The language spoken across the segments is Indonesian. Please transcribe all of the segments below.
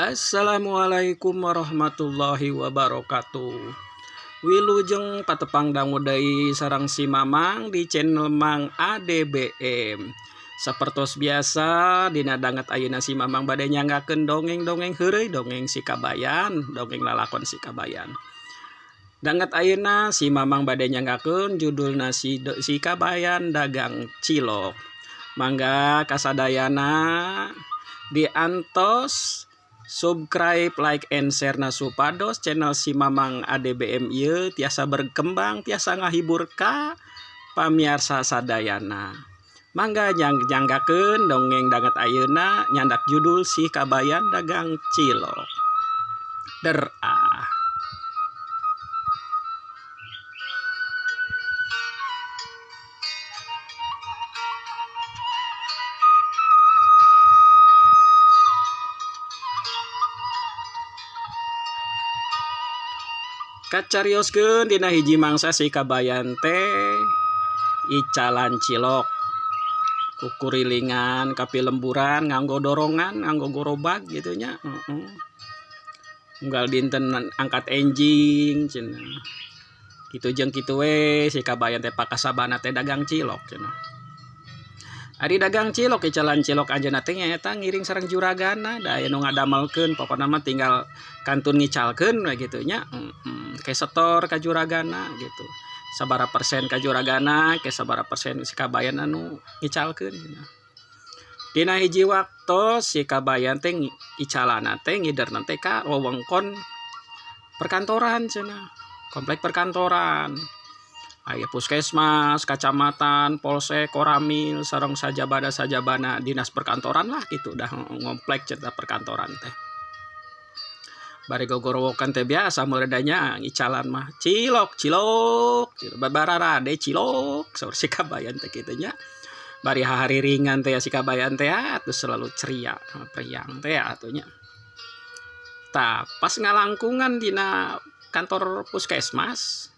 Assalamualaikum warahmatullahi wabarakatuh. Wilujeng patepang dangu deui sareng si Mamang di channel Mang ADBM. Sapertos biasa dina danget ayeuna si Mamang bade nyanggakeun dongeng-dongeng heureuy, dongeng si Kabayan, dongeng lalakon si Kabayan. Danget ayeuna si Mamang bade nyanggakeun judulna si Kabayan dagang cilok. Mangga kasadayana diantos subscribe, like, and share na supados channel si Mamang ADBM ieu tiasa berkembang, tiasa ngahibur ka pamiarsa sadayana. Mangga nyanggakeun dongeng danget ayeuna nyandak judul si Kabayan dagang cilok. Kacarioskeun dina hiji mangsa si Kabayan teh icalan cilok kukurilingan kapi lemburan nganggo dorongan nganggo gorobag gitu nya. Unggal dinten angkat enjing cenah. Kitu jeung kitu we si Kabayan teh pakasabana teh dagang cilok cenah. Ari dagang cilok icalan cilok anjeunna teh nyaeta ngiring sareng juragana da aya nu ngadamelkeun pokona mah tinggal kantun ngicalkeun we kitu nya. Ke setor ka juragana gitu. Sabara persen ka juragana, ke sabara persen si Kabayan anu ngicalkeun. Dina hiji waktu si Kabayan teh icalana teh ngiderna teh ka wewengkon perkantoran cenah. Komplek perkantoran. Aya puskesmas, kacamatan, polsek, koramil, sareng sajabana dinas perkantoran lah gitu dah ngomplek cerita perkantoran teh. Bari gogorowokan teh biasa meledanya icalan mah cilok babararade cilok saur si Kabayan teh kitu nya. Bari hari ringan teh si Kabayan teh terus selalu ceria priang teh atunya. Tah pas ngalangkungan dina kantor puskesmas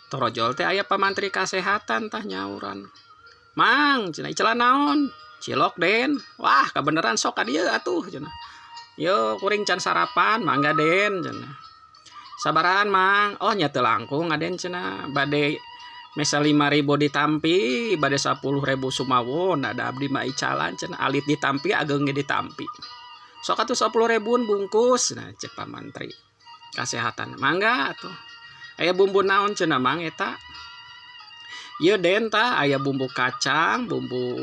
torojol teh aya pamantri kasehatan tah nyauran. Mang cenah icalan naon? Cilok Den. Wah kabeneran sok ka dieu atuh cenah. Yo kuring can sarapan mangga Den cenah. Sabaran Mang? Oh nya teu langkung aden cenah. Bade mesa 5.000 ditampi, bade 10.000 sumawon. Ada abdi mah icalan cenah. Alit ditampi ageung ge ditampi. Sok atuh 10.000 bungkus. Nah cek pamantri kasehatan. Mangga atuh. Aya bumbu naon cenah Mang eta? Ieu Den tah aya bumbu kacang, bumbu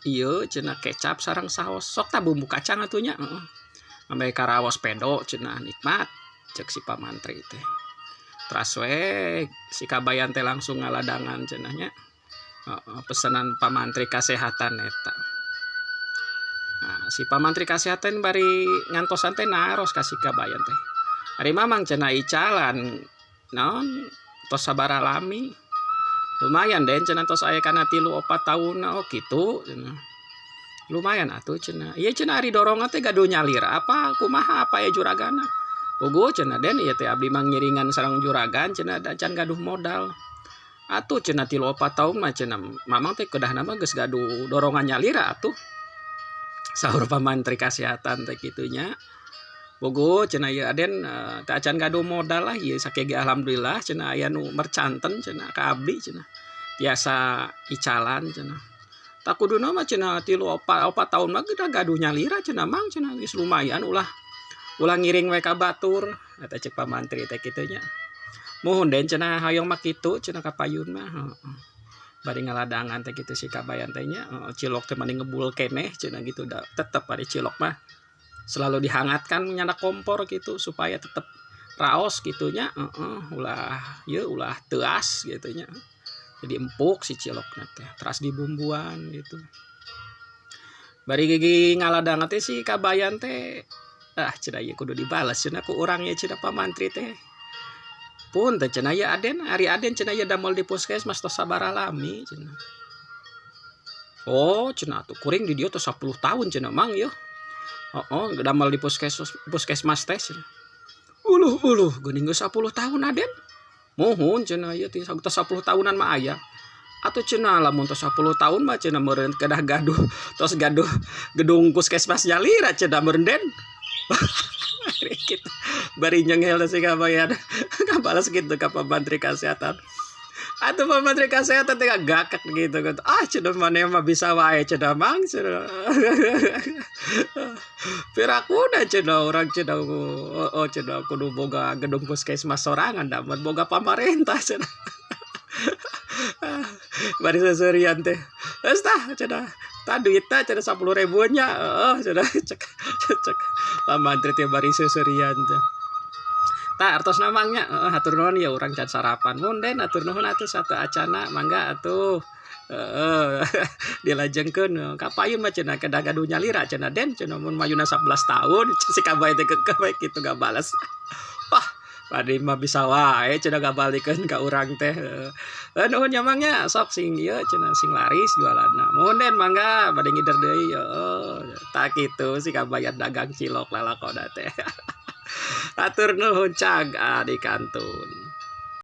ieu cenah kecap sareng saos. Sok tah bumbu kacang atuh nya. Ambe karaos pedo cenah nikmat cek si pamantri teh. Teras we si Kabayan teh langsung ngaladangan cenah nya. Pesanan pamantri kasehatan eta. Nah, si pamantri kasehatan bari ngantosan teh naros ka si Kabayan teh. Ari Mamang cenah icalan naon tos sabara lami lumayan Den cenah tos aya kana 3-4 tahun oh kitu cenah lumayan atuh cenah ieu cenah ari dorongan teh gaduh nyalir apa kumaha apa ya juragana puguh cenah Den ieu teh abdi mah ngiringan sareng juragan cenah da can gaduh modal atuh cenah 3-4 tahun mah cenah Mamang teh keudahna mah geus gaduh dorongan nyalir atuh saur pamantri kasehatan teh kitu nya. Bogo cenah ieu Aden teu acan gaduh modal lah ieu sakege alhamdulillah cenah aya nu mercanten cenah ka abdi cenah. Tiasa icalan cenah. Tak kuduna mah cenah 3-4 tahun mah geus gaduh nyalira cenah Mang cenah geus lumayan ulah ngiring we ka batur eta cek pamantri teh kitu nya. Muhun Den cenah hayong mah kitu cenah ka payun mah. Bari ngaladangan teh kitu si Kabayan teh nya cilok teh mending ngebul keneh cenah gitu da tetep bari cilok mah selalu dihangatkan nyandak kompor gitu supaya tetap raos gitunya ulah teas gitunya jadi empuk si cilok teh teras dibumbuan gitu bari gigi ngaladang teh si Kabayan teh cenah ieu kudu dibales cenah ku urang ye cenah pamantri teh pun teh cenah ieu Aden ari Aden cenah ieu damel di puskesmas tos sabaraha lami cenah oh cenah tuh kuring di dieu tos 10 tahun cenah Mang ieu damel di puskesmas teh cenah. Uluh geuning geus 10 tahun Aden. Muhun cenah ieu teh 10 tahunan mah aya. Atuh cenah lamun tos 10 tahun mah cenah meureun kedah gaduh tos gaduh gedung puskesmas nyalira cenah meureun Den. gitu. Bari nyengel si kabayan. Kabalas gitu ka Menteri Kesehatan. Atau Pak Menteri Kesehatan tengah gakak gitu kan. Cenah mana mah bisa wae cenah mang cenah. Pirakuna cenah orang cenah cenah kudu boga gedung puskesmas sorangan da boga pamarentah cenah. Bari seserian teh. Geus tah cenah. Tah duitna cenah 10.000 nya. Cenah cek Pak Menteri teh bari seserian teh. Tak artos namanya hatur nuhun ya urang can sarapan munden hatur nuhun atuh satu acana mangga atuh dilajengkeun kapayun mah cenah kedah gaduh nyalira cenah den cenah mun mayuna 11 tahun si kabay teh kekeh kitu gak bales wah padi mah bisa wae cenah gabalikeun ka urang teh nuhun nyamangnya sok sing ieu cenah sing laris jualanna munden mangga bade ngider deui tak kitu si kabayan dagang cilok lalakona teh. Atur nuhun cag di kantun.